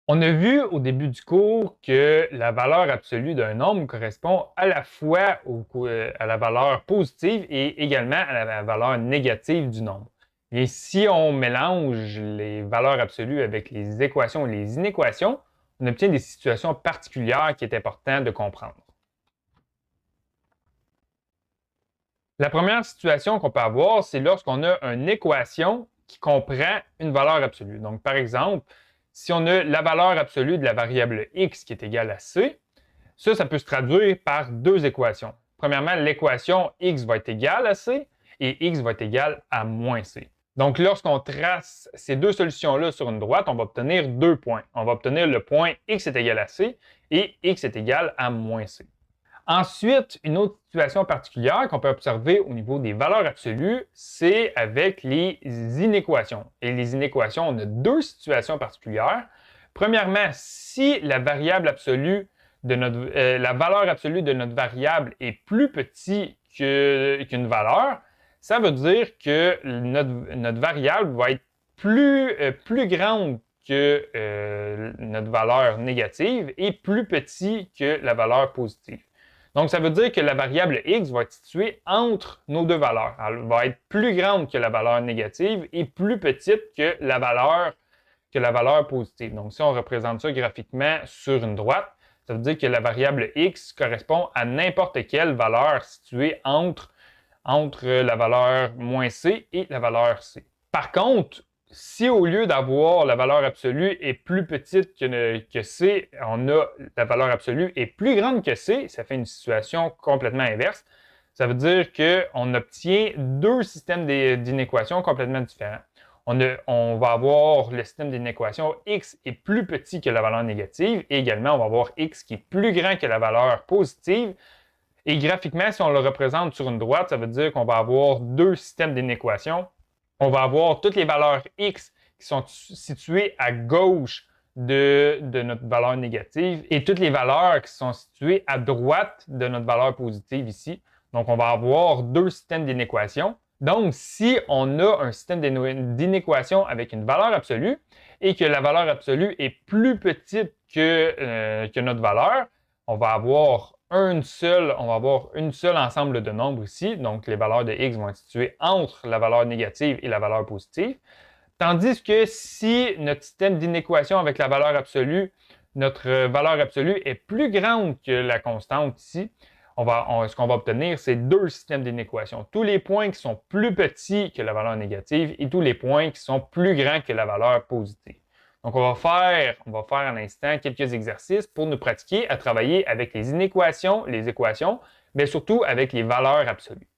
On a vu au début du cours que la valeur absolue d'un nombre correspond à la fois à la valeur positive et également à la valeur négative du nombre. Et si on mélange les valeurs absolues avec les équations et les inéquations, on obtient des situations particulières qui est important de comprendre. La première situation qu'on peut avoir, c'est lorsqu'on a une équation qui comprend une valeur absolue. Donc, par exemple, si on a la valeur absolue de la variable x qui est égale à c, ça peut se traduire par deux équations. Premièrement, l'équation x va être égale à c et x va être égal à moins c. Donc, lorsqu'on trace ces deux solutions-là sur une droite, on va obtenir deux points. On va obtenir le point x est égal à c et x est égal à moins c. Ensuite, une autre situation particulière qu'on peut observer au niveau des valeurs absolues, c'est avec les inéquations. Et les inéquations, on a deux situations particulières. Premièrement, si la variable absolue de la valeur absolue de notre variable est plus petite qu'une valeur, ça veut dire que notre variable va être plus grande que notre valeur négative et plus petit que la valeur positive. Donc, ça veut dire que la variable x va être située entre nos deux valeurs. Elle va être plus grande que la valeur négative et plus petite que la valeur positive. Donc, si on représente ça graphiquement sur une droite, ça veut dire que la variable x correspond à n'importe quelle valeur située entre la valeur moins c et la valeur c. Par contre, si au lieu d'avoir la valeur absolue est plus petite que c, on a la valeur absolue est plus grande que c, ça fait une situation complètement inverse. Ça veut dire qu'on obtient deux systèmes d'inéquations complètement différents. On va avoir le système d'inéquation x est plus petit que la valeur négative et également on va avoir x qui est plus grand que la valeur positive. Et graphiquement, si on le représente sur une droite, ça veut dire qu'on va avoir deux systèmes d'inéquations. On va avoir toutes les valeurs x qui sont situées à gauche de notre valeur négative et toutes les valeurs qui sont situées à droite de notre valeur positive ici. Donc, on va avoir deux systèmes d'inéquations. Donc, si on a un système d'inéquation avec une valeur absolue et que la valeur absolue est plus petite que notre valeur, on va avoir un seul ensemble de nombres ici. Donc, les valeurs de x vont être situées entre la valeur négative et la valeur positive. Tandis que si notre système d'inéquation avec la valeur absolue, notre valeur absolue est plus grande que la constante ici, ce qu'on va obtenir, c'est deux systèmes d'inéquation. Tous les points qui sont plus petits que la valeur négative et tous les points qui sont plus grands que la valeur positive. Donc, on va faire à l'instant quelques exercices pour nous pratiquer à travailler avec les inéquations, les équations, mais surtout avec les valeurs absolues.